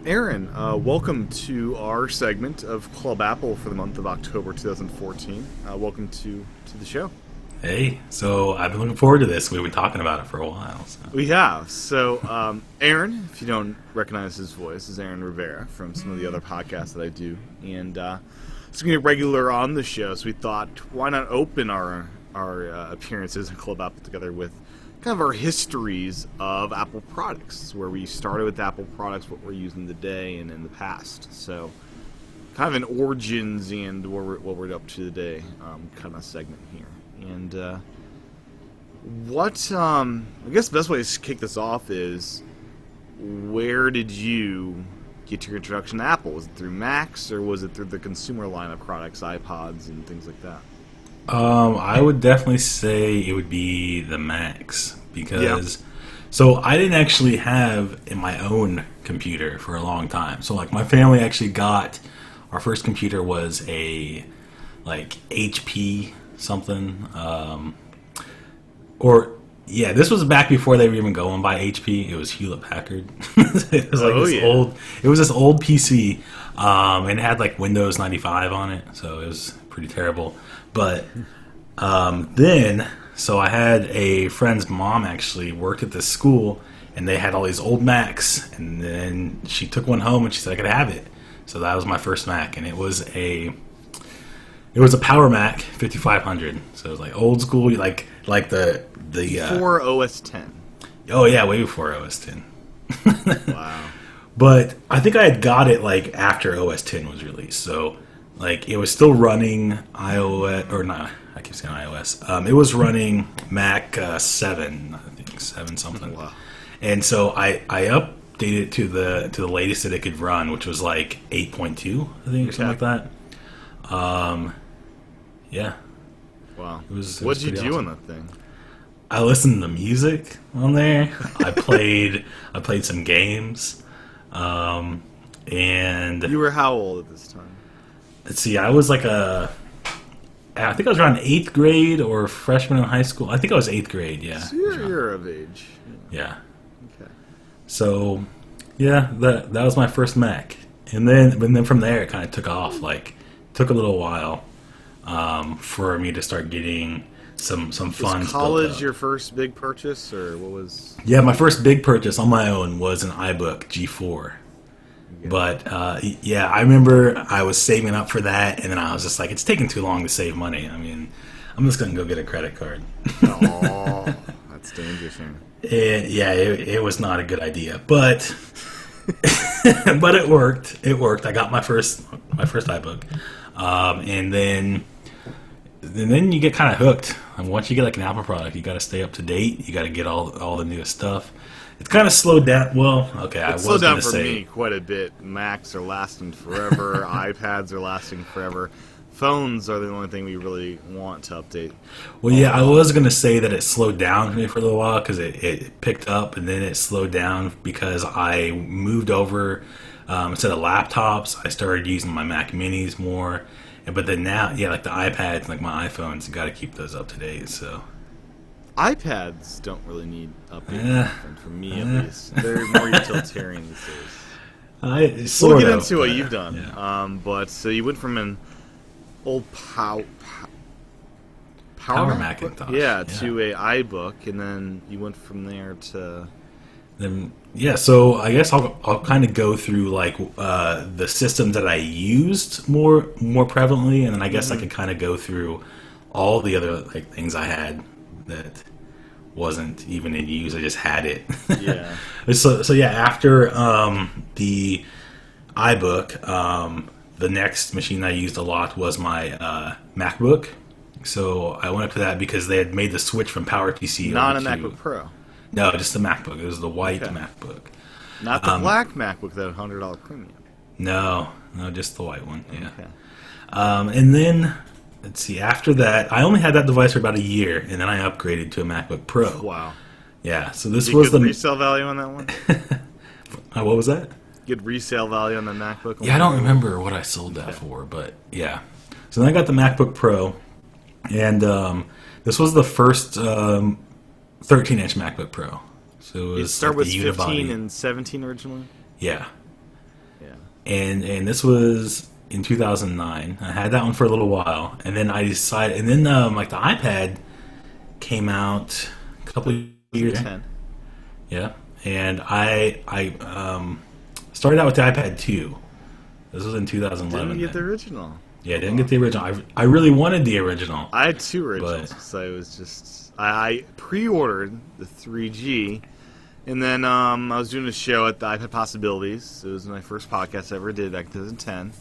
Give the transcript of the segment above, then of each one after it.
Aaron, welcome to our segment of Club Apple for the month of October 2014. Welcome to the show. Hey, so I've been looking forward to this. We've been talking about it for a while. So. We have. So, Aaron, if you don't recognize his voice, is Aaron Rivera from some of the other podcasts that I do. And he's going to be regular on the show, so we thought, why not open our appearances in Club Apple together with kind of our histories of Apple products, where we started with Apple products, what we're using today and in the past. So, kind of an origins and what we're up to today kind of segment here. And I guess the best way to kick this off is, where did you get your introduction to Apple? Was it through Macs, or was it through the consumer line of products, iPods and things like that? I would definitely say it would be the Macs because so I didn't actually have my own computer for a long time. So like my family actually got our first computer was a like HP something this was back before they were even going by HP. It was Hewlett Packard. It was like this old PC and it had like Windows 95 on it, so it was pretty terrible. But so I had a friend's mom actually worked at this school, and they had all these old Macs, and then she took one home and she said I could have it. So that was my first Mac, and it was a Power Mac 5500. So it was like old school, like the before OS 10. Oh yeah, way before OS 10. Wow. But I think I had got it like after OS 10 was released, so. Like, it was still running iOS, or not, I keep saying iOS. It was running Mac 7, I think, 7 something. Wow. And so I updated it to the latest that it could run, which was like 8.2, I think, or something like that. Yeah. Wow. It was What'd you do awesome. on that thing? I listened to music on there. I played some games. And You were how old at this time? let's see, I was like I think I was around 8th grade or freshman in high school. I think I was 8th grade, yeah. So you're of age. Yeah. Okay. So, yeah, that was my first Mac. And then from there, it kind of took off. Like, took a little while for me to start getting some funds. Was college your first big purchase, or what was... Yeah, my first big purchase on my own was an iBook G4. But, I remember I was saving up for that, and then I was just like, it's taking too long to save money. I mean, I'm just going to go get a credit card. Oh, that's dangerous. It was not a good idea. But but it worked. It worked. I got my first iBook. And then you get kind of hooked. And once you get like an Apple product, you got to stay up to date. You got to get all the newest stuff. It's kind of slowed down. Well, okay, I was going to say... It slowed down for me quite a bit. Macs are lasting forever. iPads are lasting forever. Phones are the only thing we really want to update. Well, yeah, I was going to say that it slowed down for me for a little while because it picked up, and then it slowed down because I moved over. Instead of laptops, I started using my Mac Minis more. But then now, yeah, like the iPads, like my iPhones, you got to keep those up to date, so... iPads don't really need updating, for me at least. They're more utilitarian these days. We'll get into what you've done. Yeah. But so you went from an old Power Macintosh, to a iBook, and then you went from there to... So I guess I'll kind of go through like the systems that I used more prevalently, and then I guess I could kind of go through all the other like things I had that wasn't even in use. I just had it. Yeah. So after the iBook, the next machine I used a lot was my MacBook. So I went up to that because they had made the switch from PowerPC. Not a MacBook Pro. No, just the MacBook. It was the white MacBook. Not the black MacBook, that $100 premium. No, just the white one. Yeah. Okay. And then, let's see, after that, I only had that device for about a year, and then I upgraded to a MacBook Pro. Wow. Yeah, so this was the resale value on that one? What was that? Good resale value on the MacBook? Yeah, I don't remember what I sold that for, but yeah. So then I got the MacBook Pro, and this was the first 13-inch MacBook Pro. So it was start with the unibody. 15 and 17 originally? Yeah. Yeah. And this was in 2009. I had that one for a little while, and then I decided, and then like the iPad came out a couple of years. 10. Yeah, and I started out with the iPad 2. This was in 2011. Didn't get the original. Yeah, I didn't get the original. I really wanted the original. I had 2 originals, so it was just I pre-ordered the 3G, and then I was doing a show at the iPad Possibilities. It was my first podcast I ever did back in 2010,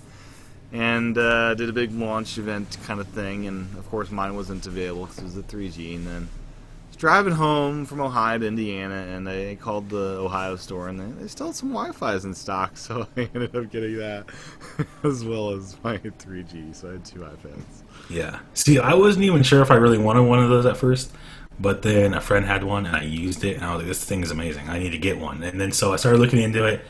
and did a big launch event kind of thing. And of course, mine wasn't available because it was the 3G. And then I was driving home from Ohio to Indiana, and they called the Ohio store, and they still had some Wi-Fi's in stock, so I ended up getting that as well as my 3G. So I had 2 iPads. Yeah. See, I wasn't even sure if I really wanted one of those at first, but then a friend had one, and I used it, and I was like, this thing is amazing. I need to get one. And then so I started looking into it,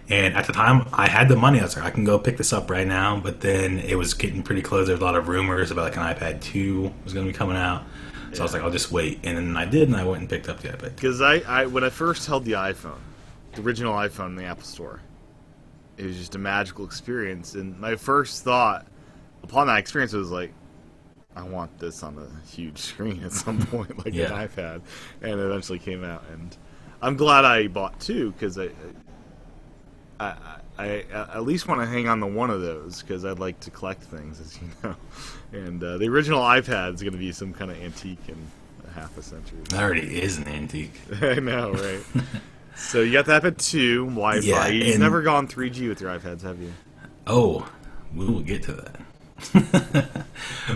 and at the time, I had the money. I was like, I can go pick this up right now, but then it was getting pretty close. There was a lot of rumors about like an iPad 2 was going to be coming out. So I was like, I'll just wait. And then I did, and I went and picked up the iPad. Because I when I first held the iPhone, the original iPhone in the Apple Store, it was just a magical experience. And my first thought upon that experience was like, I want this on a huge screen at some point, like an iPad. And it eventually came out. And I'm glad I bought 2, because I at least want to hang on to one of those, because I'd like to collect things, as you know. And the original iPad is going to be some kind of antique in half a century. That already is an antique. I know, right? So you got the iPad 2, Wi-Fi. Yeah, You've never gone 3G with your iPads, have you? Oh, we will get to that.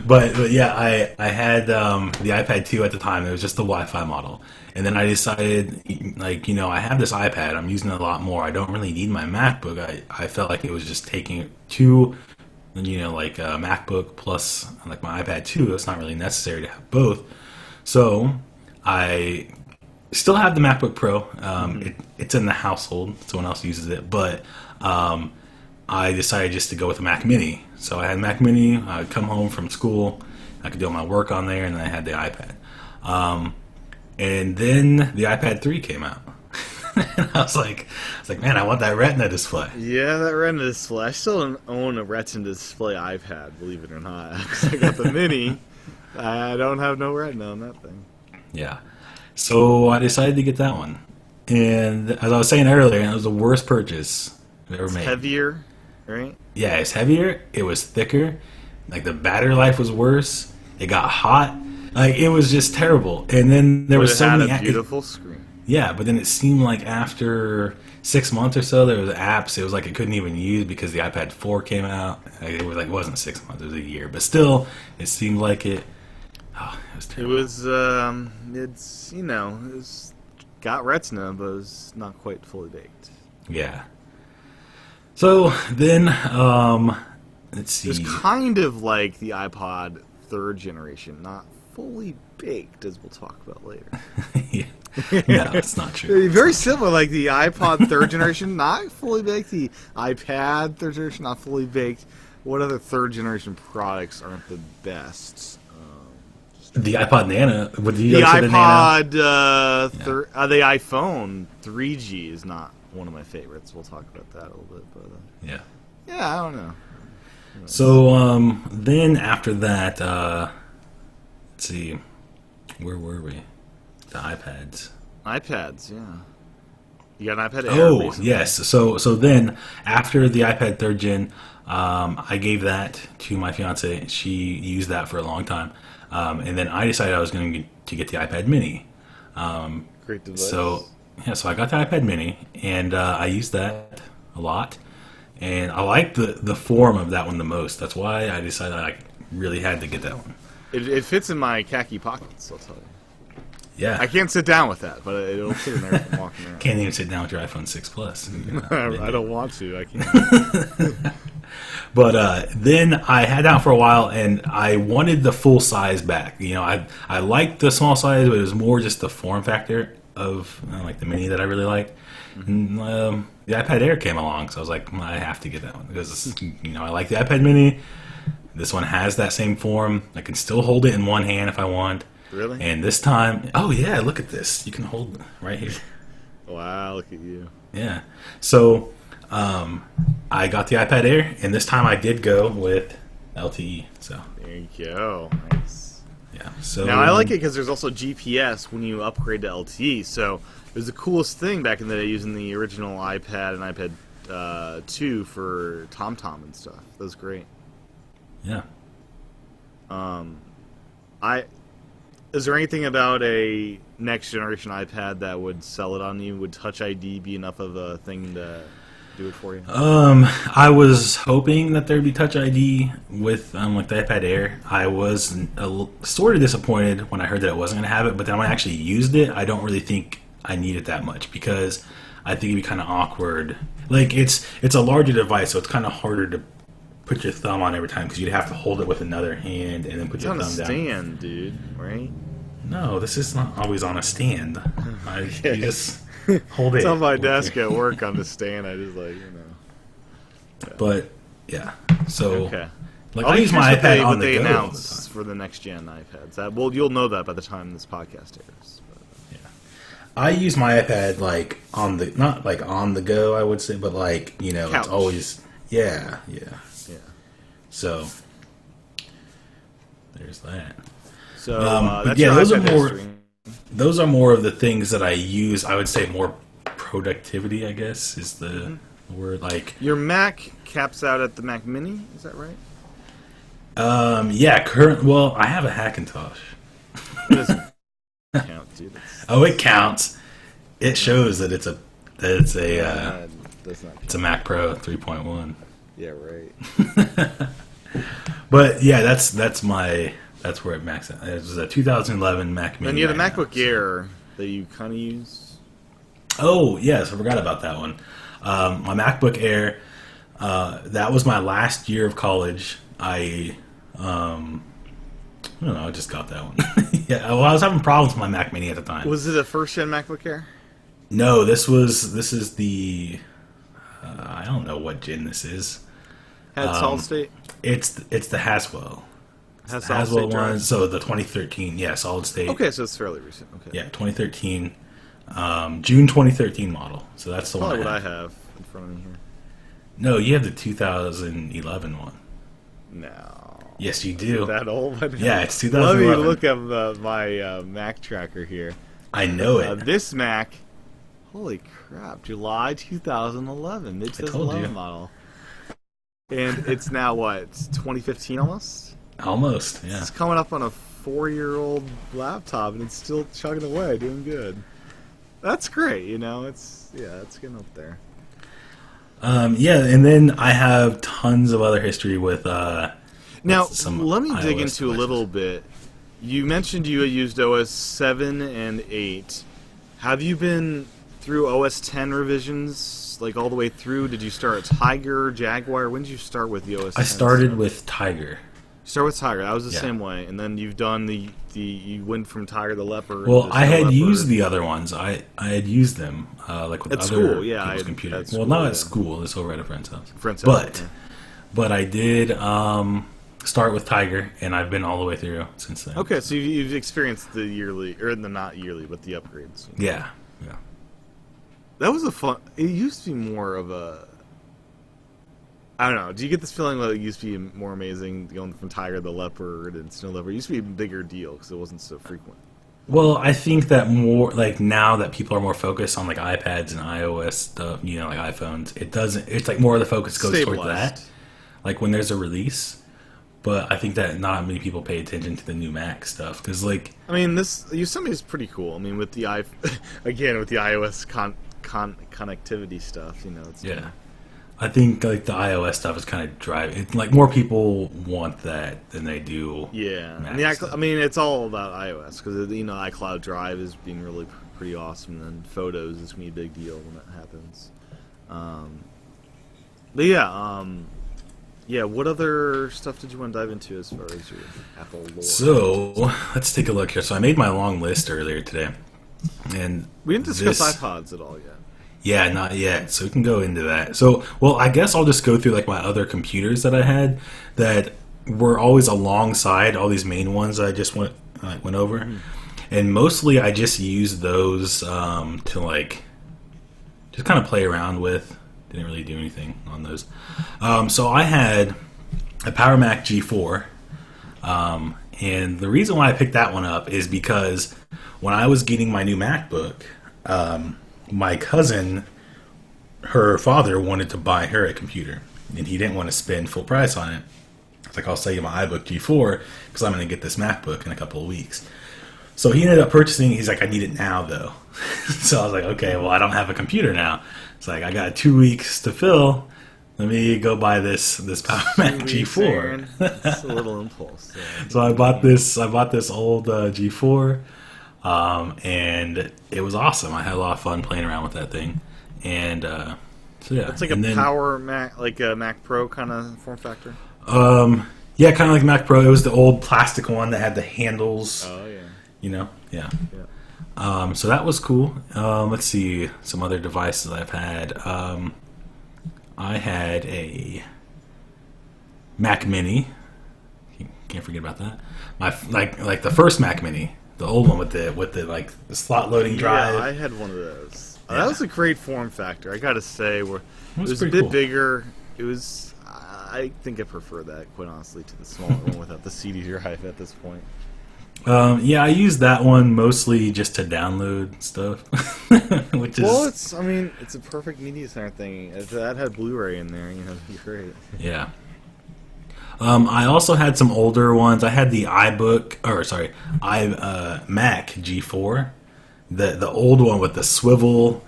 but yeah, I had the iPad 2 at the time. It was just the Wi-Fi model. And then I decided, like, I have this iPad. I'm using it a lot more. I don't really need my MacBook. I felt like it was just taking 2, like a MacBook plus like my iPad 2. It's not really necessary to have both. So I still have the MacBook Pro. It's in the household. Someone else uses it. But I decided just to go with a Mac Mini. So I had a Mac Mini. I'd come home from school. I could do all my work on there, and then I had the iPad. And then the iPad 3 came out. And I was like, man, I want that Retina display. Yeah, that Retina display. I still don't own a Retina display iPad, believe it or not. 'Cause I got the Mini. I don't have no Retina on that thing. Yeah. So I decided to get that one. And as I was saying earlier, it was the worst purchase I've ever made. Heavier, right? Yeah, it's heavier. It was thicker. Like, the battery life was worse. It got hot. Like, it was just terrible. And then there was so many. It had a beautiful screen. Yeah, but then it seemed like after 6 months or so, there was apps. It was like it couldn't even use because the iPad 4 came out. It wasn't 6 months. It was a year. But still, it seemed like it. Oh, it was terrible. It was, it was got Retina, but it was not quite fully baked. Yeah. So then, let's see. It was kind of like the iPod 3rd generation, not fully baked, as we'll talk about later. Yeah. No, it's not true. Very similar, like the iPod 3rd generation, not fully baked. The iPad 3rd generation, not fully baked. What other 3rd generation products aren't the best? The iPod Nano. What did you The go to iPod, the the iPhone 3G is not one of my favorites. We'll talk about that a little bit. But Yeah. yeah, I don't know. So then after that, let's see, where were we? The iPads. iPads, yeah. You got an iPad Air? Oh, recently? yes. So then after the iPad 3rd gen, I gave that to my fiance. She used that for a long time. And then I decided I was going to get the iPad mini. Great device. So I got the iPad mini, and I used that a lot. And I liked the form of that one the most. That's why I decided I really had to get that one. It fits in my khaki pockets, I'll tell you. Yeah. I can't sit down with that, but it'll fit in there if I'm walking around. Can't even sit down with your iPhone 6 Plus. I don't want to. I can't. But then I had that for a while, and I wanted the full size back. I liked the small size, but it was more just the form factor of like the mini that I really liked. And the iPad Air came along, so I was like, I have to get that one because I like the iPad mini. This one has that same form. I can still hold it in one hand if I want. Really? And this time, oh yeah, look at this. You can hold it right here. Wow, look at you. Yeah. So I got the iPad Air, and this time I did go with LTE. So There you go. Nice. yeah. So Now I like it because there's also GPS when you upgrade to LTE. So it was the coolest thing back in the day using the original iPad and iPad 2 for TomTom and stuff. That was great. Yeah. Is there anything about a next generation iPad that would sell it on you? Would Touch ID be enough of a thing to do it for you? I was hoping that there'd be Touch ID with like the iPad Air. I was sort of disappointed when I heard that it wasn't going to have it, but then when I actually used it, I don't really think I need it that much because I think it'd be kind of awkward. Like it's a larger device, so it's kind of harder to put your thumb on every time because you'd have to hold it with another hand and then put your thumb down. It's on a stand, dude, right? No, this is not always on a stand. You just hold it. It's on my desk at work on the stand. I just like, Yeah. But yeah, so Okay. like I use my iPad on the they go. announce for the next gen iPads. Well, you'll know that by the time this podcast airs. But. I use my iPad like on the not like on the go, I would say, but like Couch. it's always yeah. So there's that. So But that's yeah, your those are iPad more. history. Those are more of the things that I use. I would say more productivity, I guess, is the word. Like Your Mac caps out at the Mac Mini. Is that right? yeah, well, I have a Hackintosh. It doesn't count, dude. Oh, it counts. It shows that it's a Does not it's a Mac Pro 3.1. Yeah, right. But yeah, that's where it maxed out. It was a 2011 Mac Mini. And you had a right MacBook now, Air that you kind of use. Oh yes, I forgot about that one. My MacBook Air. That was my last year of college. I don't know. I just got that one. Yeah, well, I was having problems with my Mac Mini at the time. Was it a first gen MacBook Air? No, this is the. I don't know what gen this is. Had solid state? It's the Haswell. Has The Haswell one. So the 2013, yeah, solid state. Okay, so it's fairly recent. Okay. Yeah, 2013, June 2013 model. So that's the Probably one. what I have in front of me here. No, you have the 2011 one. No. Yes, you do. That old one? Yeah, it's Let 2011. me look at my Mac tracker here. I know it. This Mac, holy crap, July 2011, mid I told you. 2011 model. And it's now what? It's 2015 almost? Almost, yeah. It's coming up on a 4-year-old laptop and it's still chugging away, doing good. That's great, it's getting up there. Yeah, and then I have tons of other history with. Now, some let me dig iOS into a devices. little bit. You mentioned you used OS 7 and 8. Have you been through OS 10 revisions, like all the way through? Did you start at Tiger, Jaguar? When did you start with the OS 10 I started stuff? with Tiger. Start with Tiger. That was the Yeah. same way. And then you've done you went from Tiger to Leopard. Well, to I had Leopard. used the other ones. I had used them like with At other school, yeah, people's at computers. school, Well, not yeah. at school. It's over at a friend's house. Friend's house, yeah. But I did start with Tiger, and I've been all the way through since then. Okay, so you've experienced the yearly, or the not yearly, but the upgrades. Yeah. That was a fun. It used to be more of a. I don't know. Do you get this feeling that it used to be more amazing going from Tiger to Leopard and Snow Leopard? It used to be a bigger deal because it wasn't so frequent. Well, I think that more like now that people are more focused on like iPads and iOS stuff, like iPhones, it doesn't. It's like more of the focus goes towards Stabilized. that. Like when there's a release. But I think that not many people pay attention to the new Mac stuff because, like, I mean, this Yosemite is pretty cool. I mean, with the again with the iOS connectivity stuff, it's yeah. I think like the iOS stuff is kind of driving. It's like more people want that than they do. Yeah, Mac and the stuff. I mean, it's all about iOS because iCloud Drive is being really pretty awesome, and then Photos is gonna be a big deal when that happens. But yeah, yeah. What other stuff did you want to dive into as far as your Apple lore? So let's take a look here. So I made my long list earlier today, and We didn't discuss this- iPods at all yet. Yeah, not yet. So we can go into that. So, well, I guess I'll just go through like my other computers that I had that were always alongside all these main ones that I just went over, and mostly I just used those to like just kind of play around with Didn't really do anything on those. So I had a Power Mac G4, and the reason why I picked that one up is because when I was getting my new MacBook, my cousin, her father wanted to buy her a computer, and he didn't want to spend full price on it. It's like, I'll sell you my iBook G4 because I'm going to get this MacBook in a couple of weeks. So he ended up purchasing. He's like, I need it now though. So I was like, okay, well, I don't have a computer now. It's like, I got 2 weeks to fill. Let me go buy this Power Mac G4. It's a little impulse. So I bought this old G4, and it was awesome. I had a lot of fun playing around with that thing, and so yeah, it's like Power Mac, like a Mac Pro kind of form factor. Yeah, kind of like Mac Pro. It was the old plastic one that had the handles. Oh yeah. You know, yeah. So that was cool. Let's see some other devices I've had. I had a Mac Mini. Can't forget about that. My like the first Mac Mini, the old one with the like the slot loading drive. Yeah, I had one of those. That was a great form factor. I got to say, it was a bit cool. bigger. It was. I think I prefer that, quite honestly, to the smaller one without the CD drive at this point. Yeah, I use that one mostly just to download stuff. Which is, well, it's a perfect media center thing. If that had Blu-ray in there, it'd be great. Yeah. I also had some older ones. I had the Mac G4, the old one with the swivel.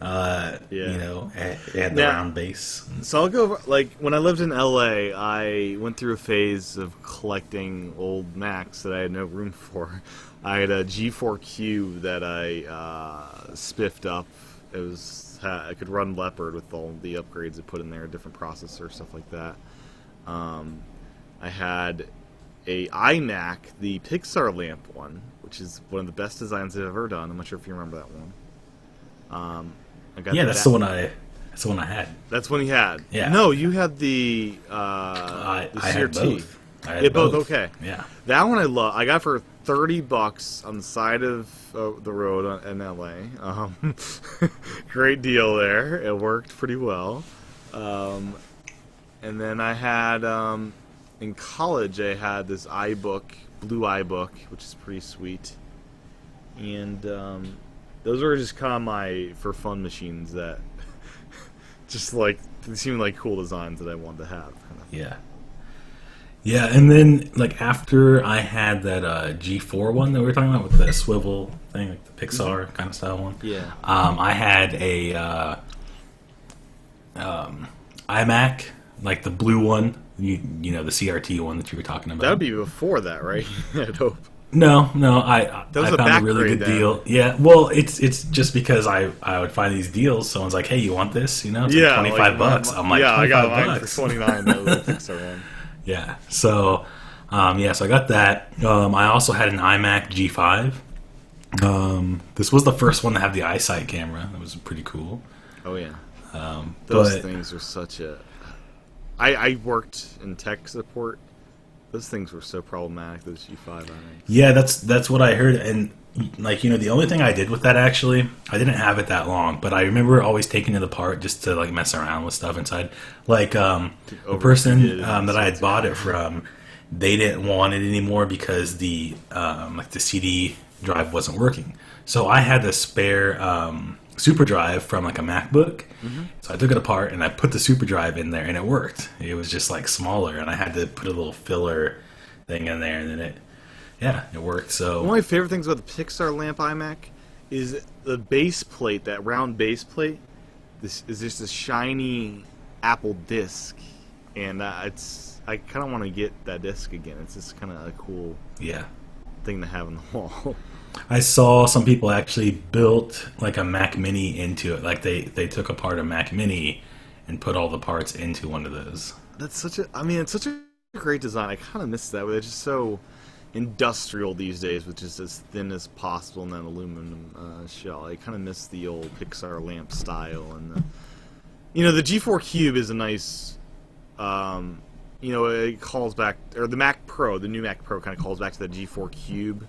And the round base. So I'll go over, when I lived in LA, I went through a phase of collecting old Macs that I had no room for. I had a G4 that I spiffed up. I could run Leopard with all the upgrades I put in there, different processor, stuff like that. I had a iMac, the Pixar lamp one, which is one of the best designs I've ever done. I'm not sure if you remember that one. That's the one I had. That's one he had. Yeah. No, you had the I CRT. had both. I had both. Okay. Yeah. That one I love. I got for $30 on the side of the road in LA. Great deal there. It worked pretty well. And then I had in college I had this blue iBook, which is pretty sweet. And those were just kind of my for fun machines that just they seemed like cool designs that I wanted to have. Yeah. Yeah, and then after I had that G4 one that we were talking about with the swivel thing, like the Pixar kind of style one. Yeah. I had a iMac, like the blue one, you know, the CRT one that you were talking about. That would be before that, right? I'd hope. No, I found a really good deal. Yeah, well, it's just because I would find these deals. Someone's like, "Hey, you want this?" You know, it's like $25. I'm like, yeah, I got mine $25 for $29. That was the Pixar one. Yeah. So, so I got that. I also had an iMac G5. This was the first one to have the iSight camera. That was pretty cool. Oh yeah. Those things are such a. I worked in tech support. Those things were so problematic, those G5 iMacs. Yeah, that's what I heard. And, the only thing I did with that, actually, I didn't have it that long, but I remember always taking it apart just to, mess around with stuff inside. The person that I had bought it from, they didn't want it anymore because the CD drive wasn't working. So I had the spare super drive from, a MacBook. Mm-hmm. So I took it apart and I put the super drive in there and it worked. It was just smaller, and I had to put a little filler thing in there, and then it worked. So one of my favorite things about the Pixar lamp iMac is the base plate, that round base plate. This is just a shiny Apple disc, and I kind of want to get that disc again. It's just kind of a cool thing to have on the wall. I saw some people actually built a Mac Mini into it. They took apart a Mac Mini and put all the parts into one of those. That's it's such a great design. I kind of miss that. It's just so industrial these days, with just as thin as possible in that aluminum shell. I kind of miss the old Pixar lamp style, and the G4 Cube is a nice. It calls back, or the Mac Pro, the new Mac Pro, kind of calls back to the G4 Cube.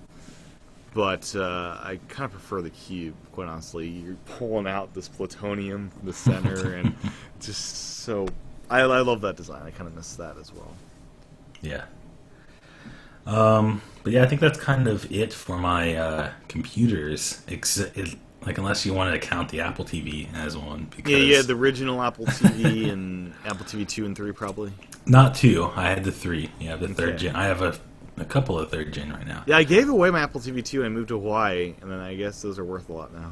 but I kind of prefer the cube, quite honestly. You're pulling out this plutonium from the center, and just so... I love that design. I kind of miss that as well. Yeah. But yeah, I think that's kind of it for my computers. Like, unless you wanted to count the Apple TV as one. Because Yeah, the original Apple TV and Apple TV 2 and 3 probably. Not 2. I had the 3. Yeah, the third Okay. gen. I have a couple of third gen right now. Yeah, I gave away my Apple TV 2 and I moved to Hawaii, and then I guess those are worth a lot now.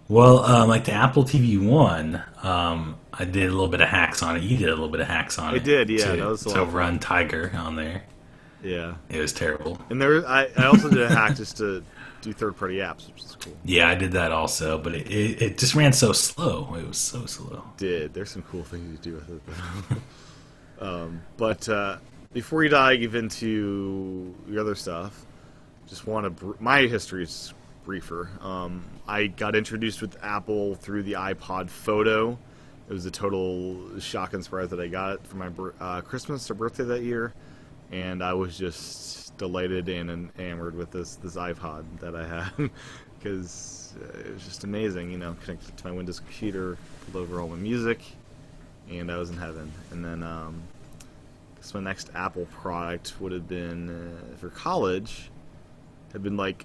Well, like the Apple TV 1, I did a little bit of hacks on it. You did a little bit of hacks on it. I did, yeah. That was a lot to of fun. run Tiger on there. Yeah. It was terrible. And I also did a hack just to do third-party apps, which is cool. Yeah, I did that also, but it just ran so slow. It was so slow. There's some cool things to do with it. But before you dive into the other stuff, just want to... my history is briefer. I got introduced with Apple through the iPod Photo. It was a total shock and surprise that I got it for my Christmas or birthday that year, and I was just delighted and enamored with this iPod that I had because it was just amazing. You know, connected to my Windows computer, pulled over all my music, and I was in heaven. And then so my next Apple product would have been for college. Had been like,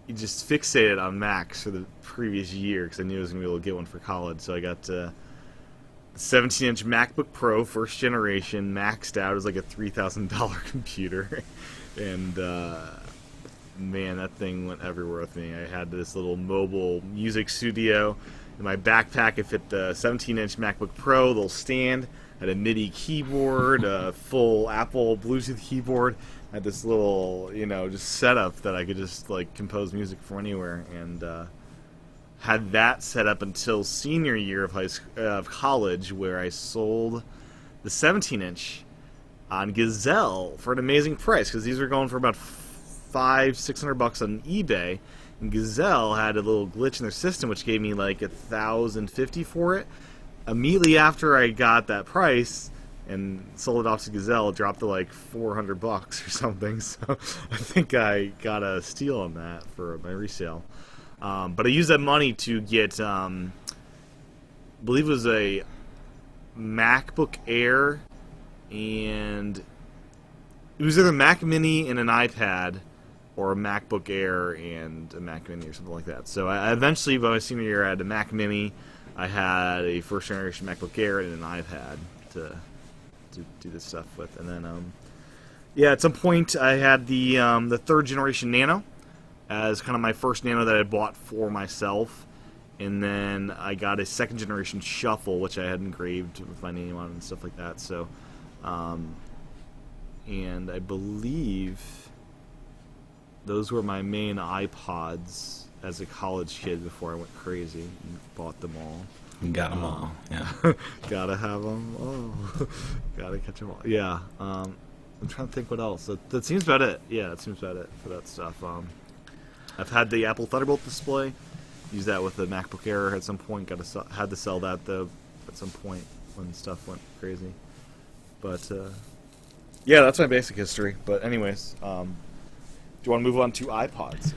you just fixated on Macs for the previous year because I knew I was going to be able to get one for college. So I got the 17-inch MacBook Pro, first generation, maxed out. It was like a $3,000 computer. And, man, that thing went everywhere with me. I had this little mobile music studio. In my backpack, it fit the 17-inch MacBook Pro, little stand. Had a MIDI keyboard, a full Apple Bluetooth keyboard. I had this little, just setup that I could just, compose music from anywhere. And had that set up until senior year of college, where I sold the 17-inch on Gazelle for an amazing price, because these were going for about $500-600 on eBay. And Gazelle had a little glitch in their system, which gave me like $1,050 for it. Immediately after I got that price and sold it off to Gazelle, it dropped to like $400 or something. So I think I got a steal on that for my resale. But I used that money to get, I believe it was a MacBook Air, and it was either a Mac Mini and an iPad, or a MacBook Air and a Mac Mini or something like that. So I eventually, by my senior year, I had a Mac Mini. I had a first generation MacBook Air and an iPad to do this stuff with. And then, at some point I had the third generation Nano as kind of my first Nano that I bought for myself. And then I got a second generation Shuffle, which I had engraved with my name on it and stuff like that. So, and I believe those were my main iPods as a college kid before I went crazy and bought them all. You got them all, yeah. Gotta have them all. Gotta catch them all. Yeah. I'm trying to think what else. That seems about it. Yeah, that seems about it for that stuff. I've had the Apple Thunderbolt display. Used that with the MacBook Air at some point. Had to sell that though at some point when stuff went crazy. But yeah, that's my basic history. But anyways, do you want to move on to iPods?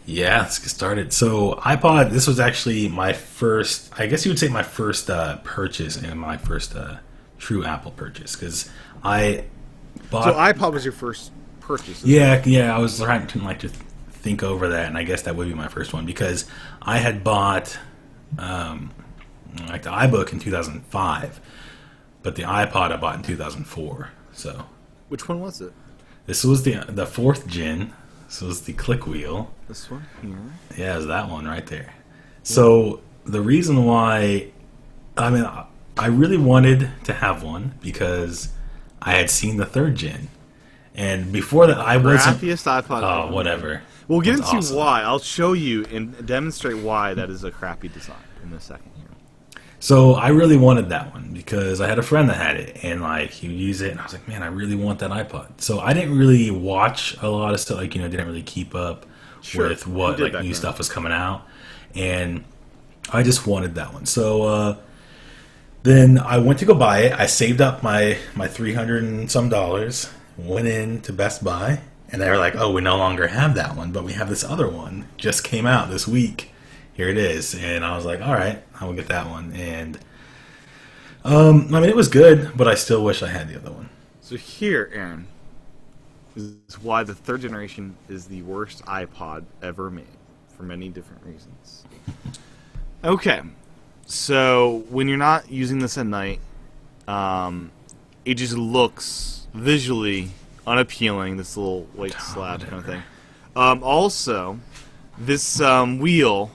Yeah, let's get started. So iPod, this was actually my first, I guess you would say my first purchase and my first true Apple purchase, because I bought... So iPod was your first purchase? Yeah, I was trying to think over that, and I guess that would be my first one, because I had bought like the iBook in 2005, but the iPod I bought in 2004. So which one was it? This was the fourth gen. This was the click wheel. This one here? Yeah, it was that one right there. So the reason why, I really wanted to have one because I had seen the third gen, and before that I wasn't. Crappiest iPod. Oh, whatever. We'll get into awesome. why. I'll show you and demonstrate why that is a crappy design in a second here. So I really wanted that one because I had a friend that had it, and he would use it, and I was like, man, I really want that iPod. So I didn't really watch a lot of stuff, didn't really keep up with what new stuff was coming out, and I just wanted that one. So then I went to go buy it. I saved up my $300 and some, went in to Best Buy, And they were like, "Oh, we no longer have that one, but we have this other one. Just came out this week. Here it is." And I was like, "All right, I will get that one." And I mean, it was good, but I still wish I had the other one. So here, Aaron, is why the third generation is the worst iPod ever made, for many different reasons. Okay, so when you're not using this at night, it just looks visually unappealing, this little white slab kind of thing. Also, this wheel,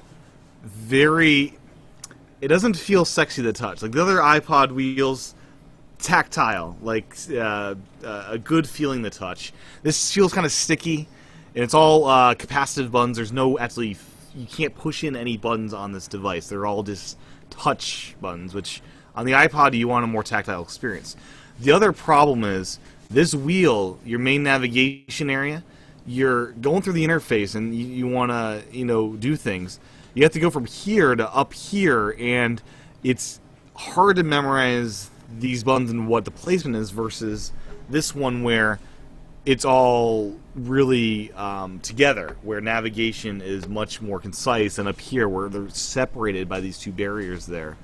it doesn't feel sexy to touch. Like the other iPod wheels, tactile, like a good feeling to touch. This feels kind of sticky, and it's all capacitive buttons. There's no actually, you can't push in any buttons on this device. They're all just touch buttons, which on the iPod you want a more tactile experience. The other problem is this wheel, your main navigation area, you're going through the interface and you want to, do things. You have to go from here to up here, and it's hard to memorize these buttons and what the placement is versus this one where it's all really together, where navigation is much more concise, and up here where they're separated by these two barriers there.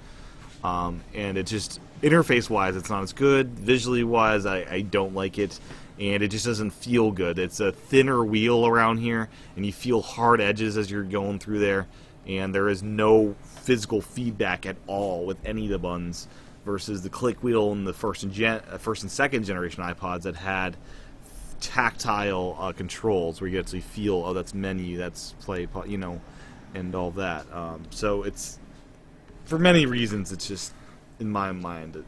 And it just, interface-wise, it's not as good. Visually-wise, I don't like it, and it just doesn't feel good. It's a thinner wheel around here, and you feel hard edges as you're going through there, and there is no physical feedback at all with any of the buttons versus the click wheel in the first and second generation iPods that had tactile controls where you actually feel, oh, that's menu, that's play, and all that. So it's, for many reasons, it's just, in my mind,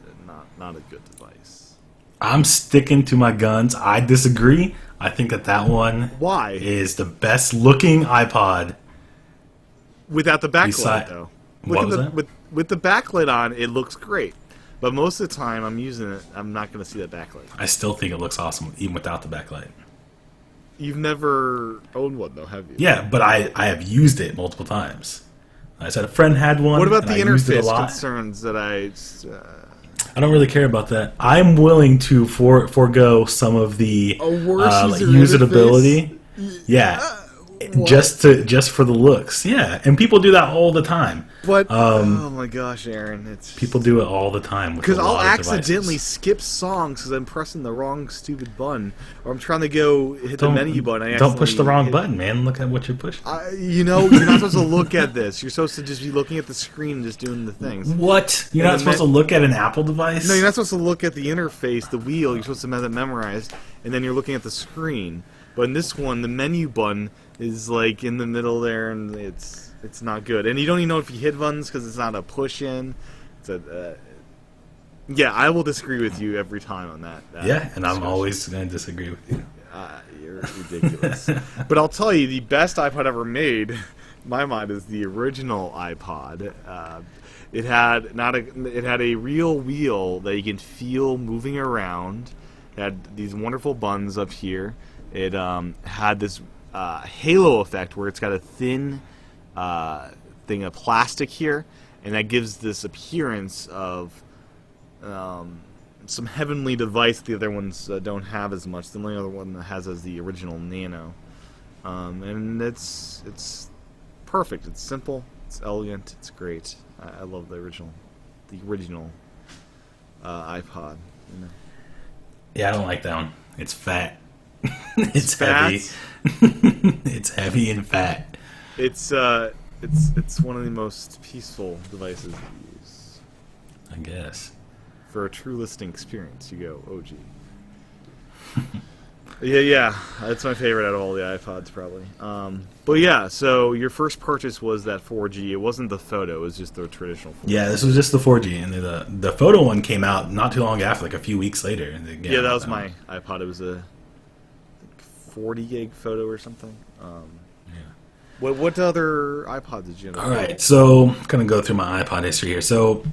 not a good device. I'm sticking to my guns. I disagree. I think that one Why? Is the best looking iPod. Without the backlight, though. What was that? With the backlight on, it looks great. But most of the time I'm using it, I'm not going to see that backlight. I still think it looks awesome, even without the backlight. You've never owned one, though, have you? Yeah, but I have used it multiple times. I said a friend had one. What about the interface lot. concerns that I don't really care about that. I'm willing to forego some of the usability. Yeah. Just for the looks, yeah, and people do that all the time. But oh my gosh, Aaron, people do it all the time because I'll accidentally skip songs because I'm pressing the wrong stupid button, or I'm trying to go hit the menu button. Don't push the wrong button, man. Look at what you're pushing. You're not supposed to look at this. You're supposed to just be looking at the screen and just doing the things. What? You're not supposed to look at an Apple device? No, you're not supposed to look at the interface, the wheel. You're supposed to have it memorized, and then you're looking at the screen. But in this one, the menu button is like in the middle there, and it's not good. And you don't even know if you hit buttons because it's not a push in. Yeah, I will disagree with you every time on that. Yeah, and I'm always going to disagree with you. You're ridiculous. But I'll tell you, the best iPod ever made, in my mind, is the original iPod. It had a real wheel that you can feel moving around. It had these wonderful buttons up here. It had this halo effect where it's got a thin thing of plastic here, and that gives this appearance of some heavenly device the other ones don't have as much. The only other one that has is the original Nano, and it's perfect. It's simple, it's elegant, it's great. I love the original iPod. Yeah, I don't like that one. It's fat. It's heavy. It's heavy and fat. It's one of the most peaceful devices to use. I guess. For a true listening experience, you go OG. Yeah, that's my favorite out of all the iPods, probably. But yeah, so your first purchase was that 4G. It wasn't the photo; it was just the traditional 4G. Yeah, this was just the 4G, and the photo one came out not too long after, like a few weeks later. Yeah, that was my iPod. It was a 40 gig photo or something. Yeah. What other iPods did you have? All right, so I'm gonna go through my iPod history here. So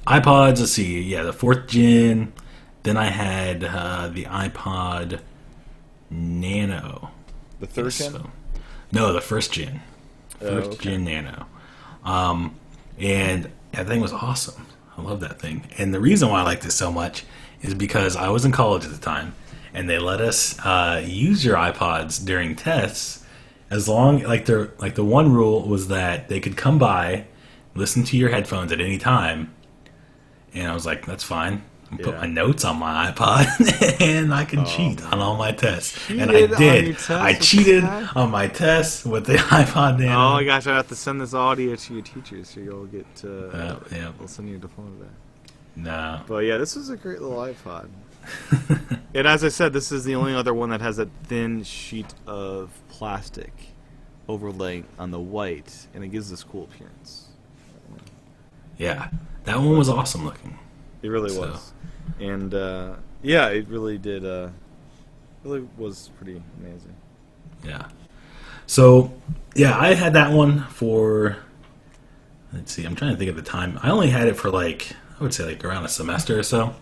iPods, let's see. Yeah, the 4th gen. Then I had the iPod Nano. The 3rd gen? So, no, the 1st gen. 1st gen Nano. And that thing was awesome. I love that thing. And the reason why I liked it so much is because I was in college at the time, and they let us use your iPods during tests, as long the one rule was that they could come by, listen to your headphones at any time, and I was like, that's fine. Put my notes on my iPod, and I can cheat on all my tests. And I did. I cheated on my tests with the iPod Nano. Oh my gosh, I have to send this audio to your teachers so you'll get to. They'll send you a diploma back. No. But yeah, this was a great little iPod. And as I said, this is the only other one that has a thin sheet of plastic overlaying on the white, and it gives this cool appearance. Yeah, that one was awesome looking. It really was. And yeah, it really did. Really was pretty amazing. Yeah. So yeah, I had that one for. Let's see. I'm trying to think at the time. I only had it for I would say around a semester or so,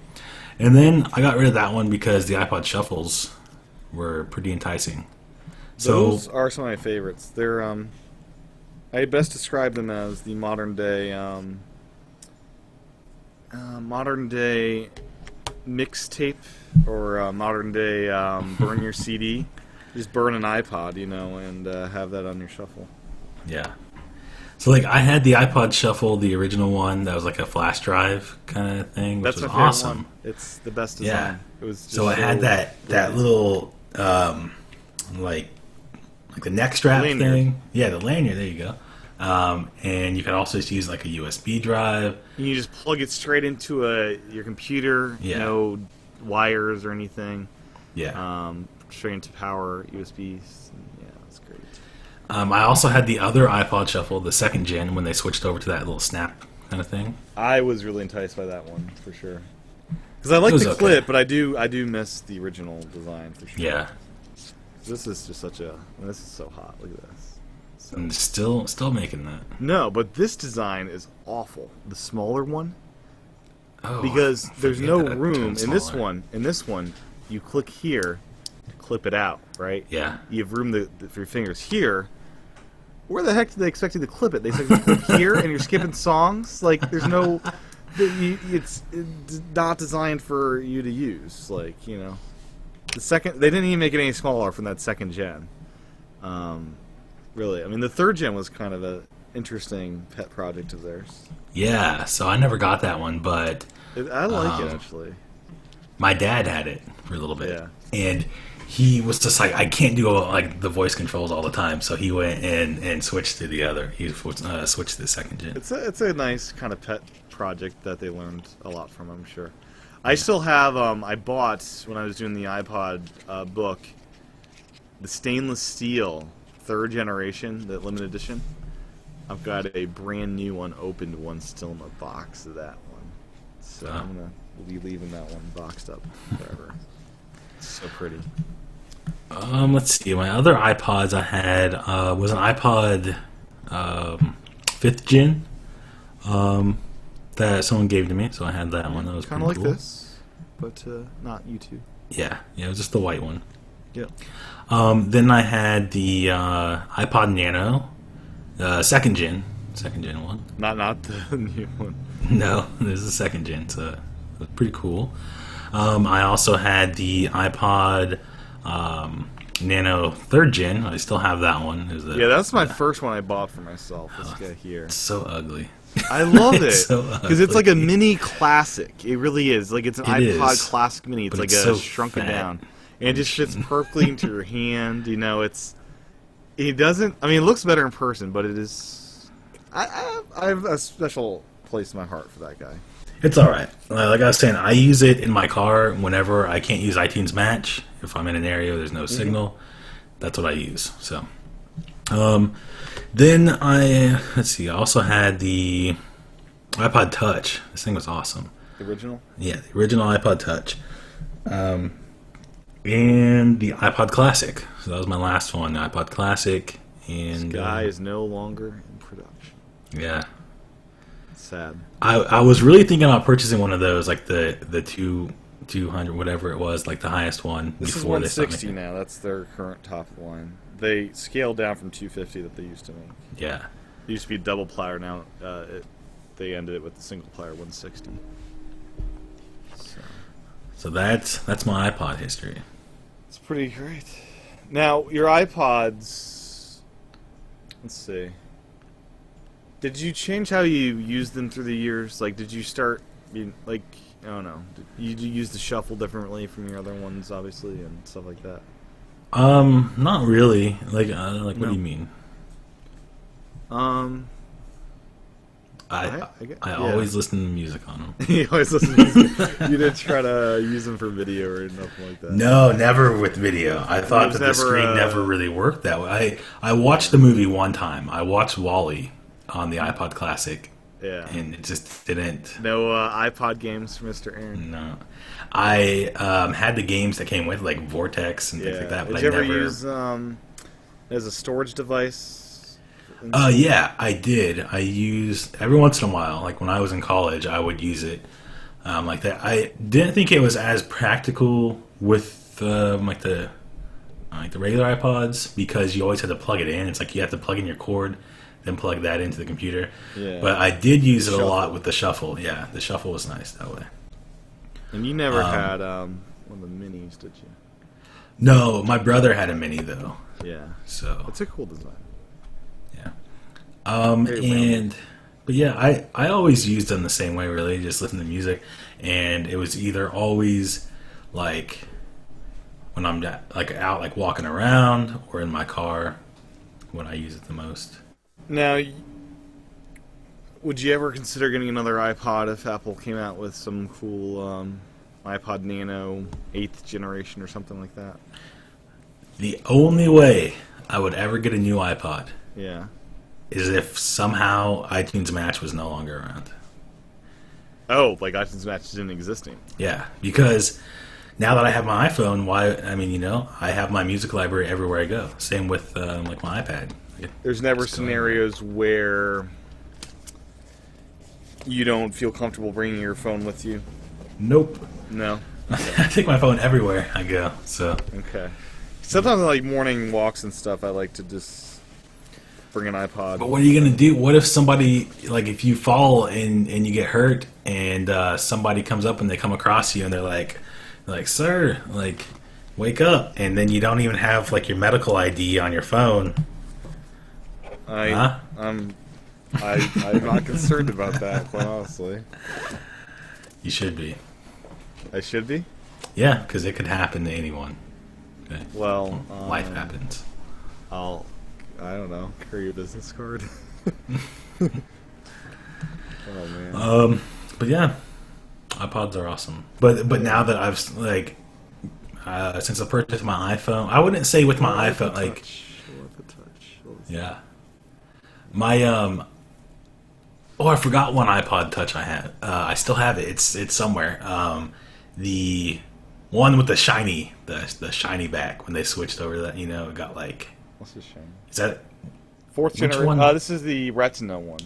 and then I got rid of that one because the iPod Shuffles were pretty enticing. Those are some of my favorites. They're I best describe them as the modern day mixtape or modern day burn your CD. Just burn an iPod, and have that on your shuffle. Yeah. So I had the iPod Shuffle, the original one that was like a flash drive kind of thing, which was awesome. One. It's the best design. Yeah. It was just so it had that little like the neck strap thing. Yeah, the lanyard. There you go. And you can also just use like a USB drive. You just plug it straight into your computer. Yeah. No wires or anything. Yeah. Straight into power USBs. Yeah, that's great. I also had the other iPod Shuffle, the second gen, when they switched over to that little snap kind of thing. I was really enticed by that one for sure. Because I like the clip, but I do miss the original design for sure. Yeah. This is just this is so hot. Look at this. And still making that. No, but this design is awful. The smaller one. Oh, because there's no room in this one. In this one, you click here to clip it out, right? Yeah. You have room for your fingers here. Where the heck did they expect you to clip it? They expect you to clip here, and you're skipping songs. There's no. It's not designed for you to use. The second, they didn't even make it any smaller from that second gen. Really, I mean, the third gen was kind of an interesting pet project of theirs. Yeah, so I never got that one, but I like it actually. My dad had it for a little bit, yeah. And he was just like, I can't do the voice controls all the time, so he went and switched to the other. He switched to the second gen. It's a nice kind of pet project that they learned a lot from, I'm sure. I still have. I bought when I was doing the iPod book, the stainless steel 3rd generation, the limited edition. I've got a brand new one, opened one, still in the box of that one. So I'm gonna be leaving that one boxed up forever. It's so pretty. Let's see. My other iPods I had was an iPod 5th gen that someone gave to me, so I had that one. That was kind of like cool. this, but not YouTube. Yeah, it was just the white one. Yep. Then I had the iPod Nano, 2nd gen one. Not the new one. No, this is the 2nd gen, so it was pretty cool. I also had the iPod Nano 3rd gen. I still have that one. That's my first one I bought for myself. This guy here. It's so ugly. I love it because it's like a mini classic. It really is. It's an iPod is. Classic Mini. It's But like it's a so shrunken fat. down, and it just fits perfectly into your hand. It doesn't. I mean, it looks better in person, but it is. I have a special place in my heart for that guy. It's all right. Like I was saying, I use it in my car whenever I can't use iTunes Match. If I'm in an area where there's no signal, that's what I use. So, then let's see. I also had the iPod Touch. This thing was awesome. The original? Yeah, the original iPod Touch. And the iPod Classic. So that was my last one, the iPod Classic. And this guy is no longer in production. Yeah. Sad. I was really thinking about purchasing one of those, like the 200, whatever it was, like the highest one. This is 160 now. That's their current top of the line. They scaled down from 250 that they used to make. Yeah. It used to be a double plier. Now they ended it with the single plier 160. So that's my iPod history. It's pretty great. Now, your iPods, let's see. Did you change how you used them through the years? Like, did you start, like, I don't know, did you use the shuffle differently from your other ones, obviously, and stuff like that? Not really. Like, what do you mean? I always listen to music on them. You always listen to music. You didn't try to use them for video or nothing like that? No, never with video. I thought that the screen never really worked that way. I watched the movie one time. I watched Wall-E on the iPod Classic. Yeah. And it just didn't... No iPod games for Mr. Aaron? No. I had the games that came with, like Vortex and things like that. But Did you ever use as a storage device? Yeah, I did. I used every once in a while, like when I was in college, I would use it like that. I didn't think it was as practical with like the regular iPods because you always had to plug it in. It's like you have to plug in your cord, then plug that into the computer. Yeah. But I did use it a lot with the shuffle. Yeah, the shuffle was nice that way. And you never had one of the minis, did you? No, my brother had a mini though. Yeah. So it's a cool design. But yeah, I always used them the same way, really, just listen to music, and it was either always like when I'm like out, like walking around, or in my car when I use it the most. Now, would you ever consider getting another iPod if Apple came out with some cool iPod Nano 8th generation or something like that? The only way I would ever get a new iPod, is if somehow iTunes Match was no longer around. Oh, like iTunes Match didn't exist anymore. Yeah, because now that I have my iPhone, I have my music library everywhere I go. Same with like my iPad. There's never scenarios where you don't feel comfortable bringing your phone with you? Nope. No? I take my phone everywhere I go, so... Okay. Sometimes, like, morning walks and stuff, I like to just... bring an iPod. But what are you going to do? What if somebody, like if you fall and you get hurt and somebody comes up and they come across you and they're like, sir, like, wake up. And then you don't even have like your medical ID on your phone. I'm not concerned about that, quite honestly. You should be. I should be? Yeah, because it could happen to anyone. Okay. Well, life happens. I don't know. Carry your business card. Oh man. But yeah, iPods are awesome. But now that I've like, since I purchased my iPhone, I wouldn't say with my iPhone like. Yeah. My I forgot one iPod Touch I had. I still have it. It's somewhere. The one with the shiny back when they switched over that, it got like. What's the shiny? Is that 4th generation? This is the Retina one.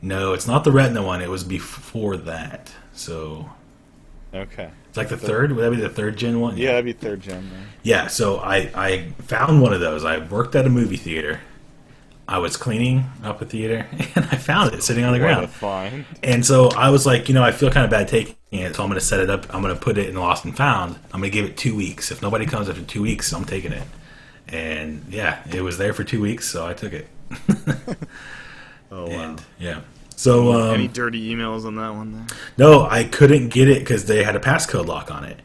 No, it's not the Retina one. It was before that. So. Okay. It's like the third. Would that be the 3rd gen one? Yeah, that'd be 3rd gen. Man. Yeah. So I found one of those. I worked at a movie theater. I was cleaning up a theater, and I found it sitting on the ground. Fine. And so I was like, I feel kind of bad taking it, so I'm going to set it up. I'm going to put it in Lost and Found. I'm going to give it 2 weeks. If nobody comes after 2 weeks, I'm taking it. And yeah, it was there for 2 weeks, so I took it. Oh wow! Yeah. So any dirty emails on that one? There? No, I couldn't get it because they had a passcode lock on it.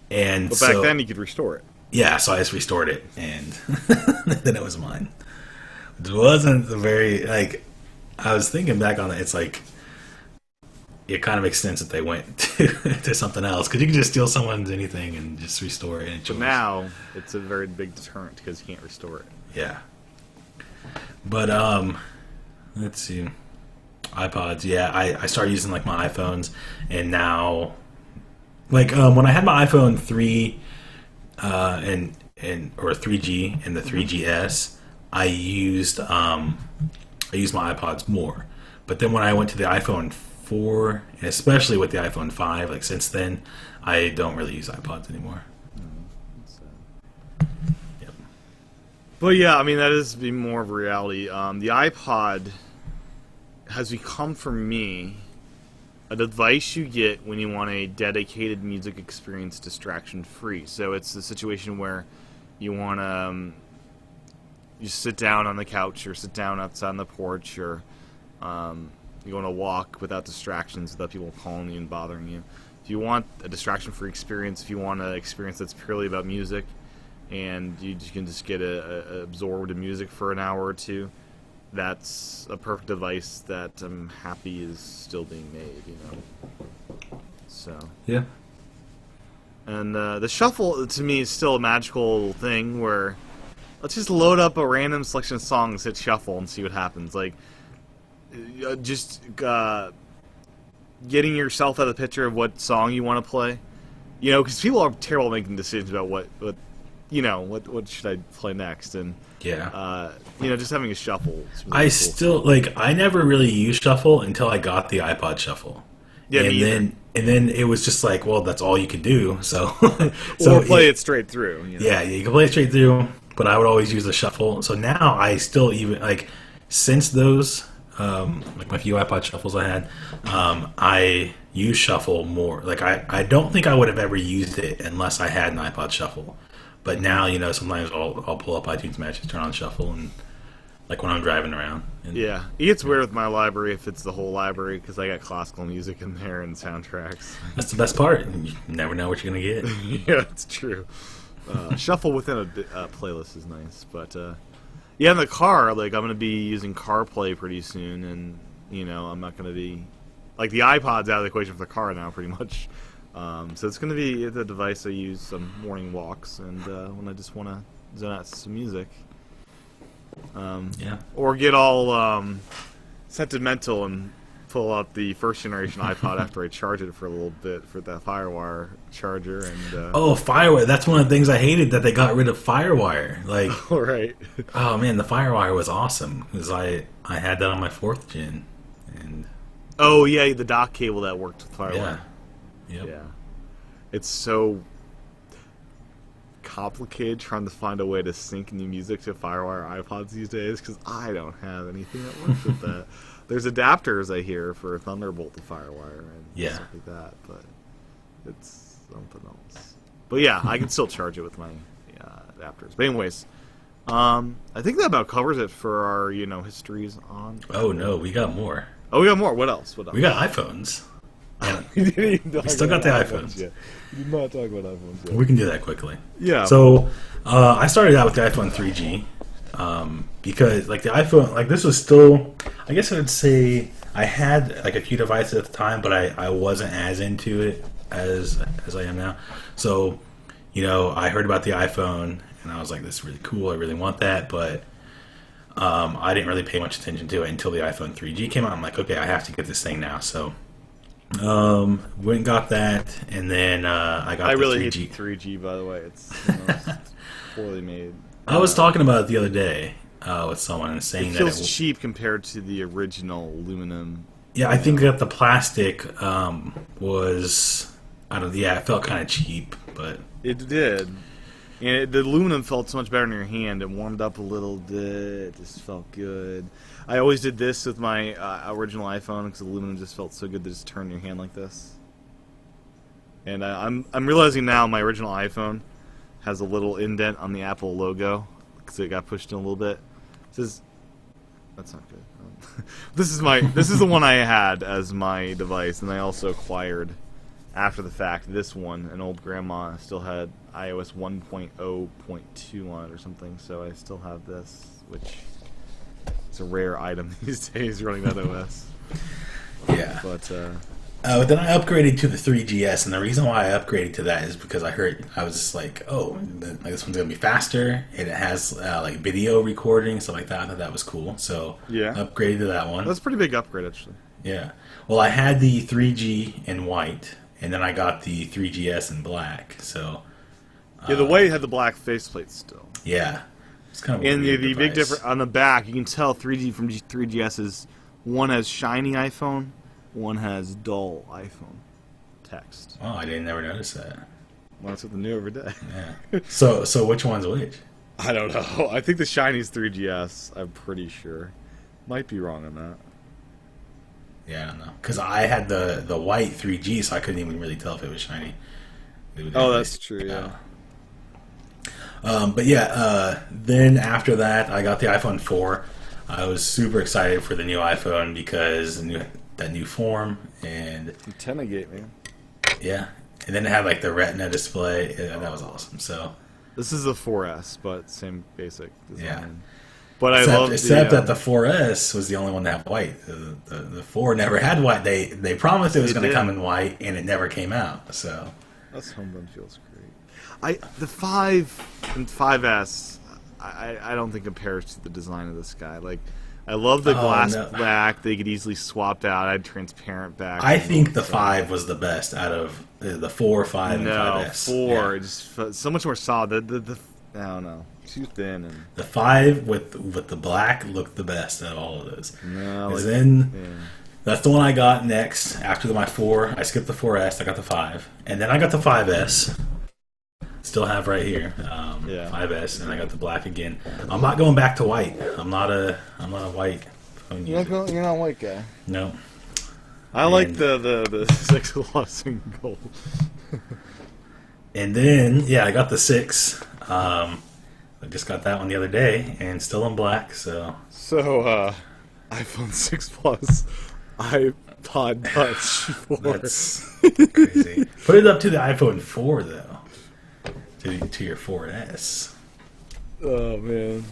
And but back then you could restore it. Yeah, so I just restored it, and then it was mine. It wasn't very like. I was thinking back on it. It's like it kind of makes sense that they went to something else because you can just steal someone's anything and just restore it. But now it's a very big deterrent because you can't restore it. Yeah. But let's see, iPods. Yeah, I started using like my iPhones, and now, like when I had my iPhone 3, or 3G and the 3GS, I used my iPods more. But then when I went to the iPhone 4, and especially with the iPhone 5, like since then, I don't really use iPods anymore. Yep. But yeah, I mean that is be more of a reality. The iPod has become for me a device you get when you want a dedicated music experience distraction-free. So it's a situation where you want to you sit down on the couch or sit down outside on the porch or you want to walk without distractions, without people calling you and bothering you. If you want a distraction-free experience, if you want an experience that's purely about music, and you can just get absorbed in music for an hour or two, that's a perfect device that I'm happy is still being made, you know. So Yeah. and the shuffle to me is still a magical thing where let's just load up a random selection of songs, hit shuffle, and see what happens. Like just getting yourself out of the picture of what song you want to play, you know, because people are terrible at making decisions about what should I play next, and Yeah. you know, just having a shuffle. Is really I cool. still like. I never really used shuffle until I got the iPod Shuffle. Yeah, me either. And then it was just like, well, that's all you can do. So, or play it straight through. You know? Yeah, you can play it straight through. But I would always use the shuffle. So now I still even like since those like my few iPod Shuffles I had, I use shuffle more. Like I don't think I would have ever used it unless I had an iPod Shuffle. But now, you know, sometimes I'll pull up iTunes Matches, turn on shuffle, and like when I'm driving around. And, Yeah, it gets weird with my library if it's the whole library because I got classical music in there and soundtracks. That's the best part. You never know what you're gonna get. Yeah, it's true. Shuffle within a playlist is nice, but yeah, in the car, like I'm gonna be using CarPlay pretty soon, and you know I'm not gonna be like the iPod's out of the equation for the car now, pretty much. So it's gonna be the device I use on morning walks and when I just want to zone out to some music. Yeah. Or get all sentimental and pull out the first generation iPod after I charge it for a little bit for that FireWire charger and. Oh, FireWire! That's one of the things I hated that they got rid of FireWire. Like, All right. oh man, the FireWire was awesome because I had that on my 4th gen, and Oh yeah, the dock cable that worked with FireWire. yeah, yep. Yeah. It's so complicated trying to find a way to sync new music to FireWire iPods these days because I don't have anything that works with that. There's adapters I hear for Thunderbolt to FireWire and Yeah. stuff like that, but it's something else. But yeah, I can still charge it with my adapters. But anyways, I think that about covers it for our histories on. Oh no, we got more. Oh, we got more. What else? What else? We got iPhones. We didn't even talk We still about got the iPhones. yet. We did not talk about iPhones yet. We can do that quickly. Yeah. So I started out with the iPhone 3G because like the iPhone, like this was still, I guess I would say I had like a few devices at the time, but I wasn't as into it as I am now. So I heard about the iPhone and I was like, this is really cool. I really want that, but I didn't really pay much attention to it until the iPhone 3G came out. I'm like, okay, I have to get this thing now. So went and got that, and then I got the really 3G. hate the 3G, by the way. It's the most poorly made. I was talking about it the other day with someone and saying It that feels it cheap compared to the original aluminum. yeah, I think that the plastic was it felt kind of cheap, but It did. And the aluminum felt so much better in your hand. It warmed up a little bit. It just felt good. I always did this with my original iPhone because aluminum just felt so good to just turn your hand like this. And I'm realizing now my original iPhone has a little indent on the Apple logo because it got pushed in a little bit. It says, that's not good. This is the one I had as my device, and I also acquired after the fact this one. An old grandma still had iOS 1.0.2 on it or something, so I still have this, which is a rare item these days running that OS. yeah. But Then I upgraded to the 3GS, and the reason why I upgraded to that is because I was just like, oh, this one's gonna be faster, and it has like video recording, stuff like that. I thought that was cool, so Yeah. I upgraded to that one. that's a pretty big upgrade, actually. Yeah. Well, I had the 3G in white, and then I got the 3GS in black. So Yeah, the white had the black faceplate still. yeah, it's kind of a And weird the big device. difference on the back, you can tell 3G from 3GS is one has shiny iPhone, one has dull iPhone text. Oh, I didn't never notice that. Well, that's something new every day. Yeah. So which one's which? I don't know. I think the shiny's 3GS. I'm pretty sure. Might be wrong on that. Yeah, I don't know. Because I had the white 3G, so I couldn't even really tell if it was shiny. Oh, that's true. Yeah. But yeah, then after that, I got the iPhone 4. I was super excited for the new iPhone because that new form and Antenna gate, man. yeah, and then it had like the Retina display. And that was awesome. So This is the 4S, but same basic design. yeah, But except that the 4S was the only one to have white. The 4 never had white. They promised it was going to come in white, and it never came out. So that's Homebun feels great. The 5 and 5S, I don't think compares to the design of this guy. Like, I love the glass back. They could easily swap out. I had transparent back. I think the 5 was the best out of the 4, 5, and 5S. 4 just so much more solid. I don't know, too thin. And the 5 with the black looked the best out of all of those. No, like, that's the one I got next after my 4. I skipped the 4S. I got the 5, and then I got the 5S. Still have right here, 5S, and I got the black again. I'm not going back to white. I'm not a white phone user. You're not a white guy. No. I like the 6 Plus in gold. And then I got the 6. I just got that one the other day, and still in black. So iPhone 6 Plus, iPod Touch 4. That's crazy. Put it up to the iPhone 4 though. To your 4S. Oh man,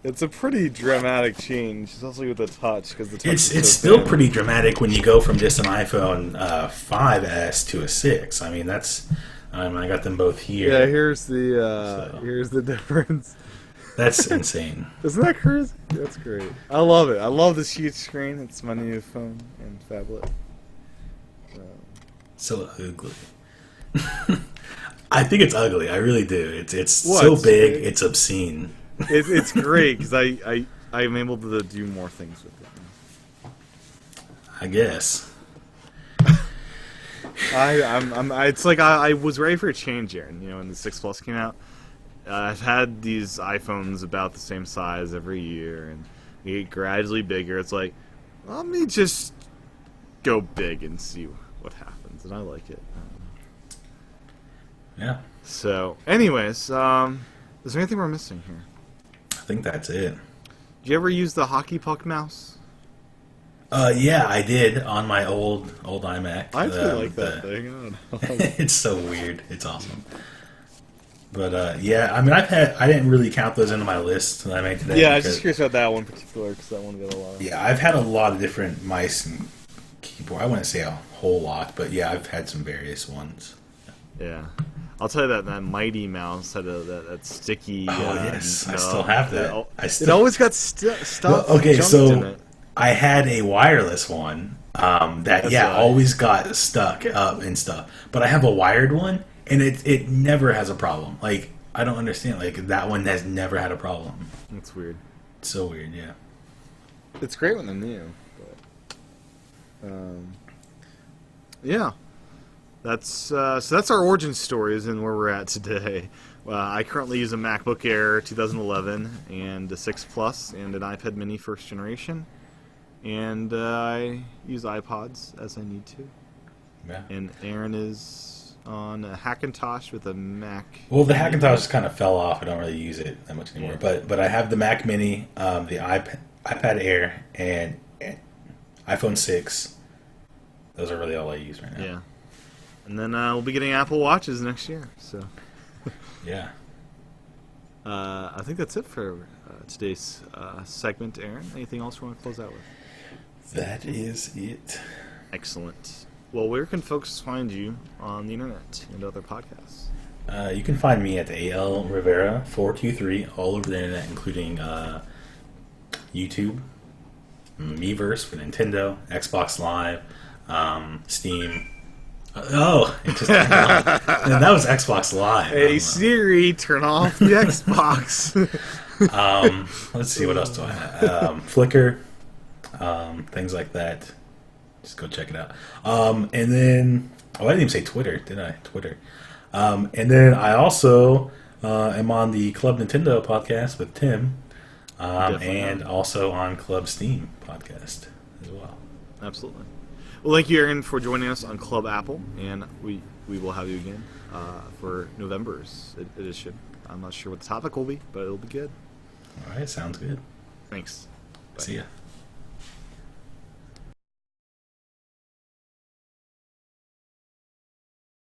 it's a pretty dramatic change, especially with the touch, because the touch. It's still pretty dramatic when you go from just an iPhone 5S to a 6. I mean, that's. I got them both here. Yeah, here's the difference. That's insane. Isn't that crazy? That's great. I love it. I love this huge screen. It's my new phone and phablet. So ugly. I think it's ugly. I really do. It's so big. It's obscene. It's great because I'm able to do more things with it. I guess. It's like I was ready for a change, Aaron. You know, when the 6 Plus came out, I've had these iPhones about the same size every year, and they get gradually bigger. It's like, let me just go big and see what happens, and I like it. Yeah. So, anyways, is there anything we're missing here? I think that's it. Did you ever use the hockey puck mouse? Yeah, I did on my old iMac. I actually like that thing. It's so weird. It's awesome. But yeah, I mean, I didn't really count those into my list that I made today. Yeah, I was just curious about that one in particular because that one got a lot. Yeah, I've had a lot of different mice and keyboard. I wouldn't say a whole lot, but yeah, I've had some various ones. Yeah. I'll tell you that Mighty Mouse had that sticky. Oh yes, I still have that. It always got stuff. Well, okay, junked so in it. I had a wireless one that always got stuck up and stuff. But I have a wired one, and it never has a problem. Like, I don't understand. Like, that one has never had a problem. That's weird. It's so weird, yeah. It's great when they're new, but yeah. That's our origin stories and where we're at today. I currently use a MacBook Air 2011 and a 6 Plus and an iPad Mini first generation, and I use iPods as I need to. Yeah. And Aaron is on a Hackintosh with a Mac. Well, the Hackintosh kind of fell off. I don't really use it that much anymore. Yeah. But I have the Mac Mini, the iPad Air, and iPhone 6. Those are really all I use right now. Yeah. And then we'll be getting Apple Watches next year. So, yeah. I think that's it for today's segment, Aaron. Anything else you want to close out with? That is it. Excellent. Well, where can folks find you on the internet and other podcasts? You can find me at AL Rivera 423 all over the internet, including YouTube, Miiverse for Nintendo, Xbox Live, Steam. Interesting. And that was Xbox Live. Hey Siri, turn off the Xbox. Let's see, what else do I have? Flickr, things like that. Just go check it out. And then, I didn't even say Twitter, did I? Twitter. And then I also am on the Club Nintendo podcast with Tim. Definitely and not. also on Club Steam podcast as well. Absolutely. Well, thank you, Aaron, for joining us on Club Apple, and we will have you again for November's edition. I'm not sure what the topic will be, but it'll be good. All right, sounds good. Thanks. Bye. See ya.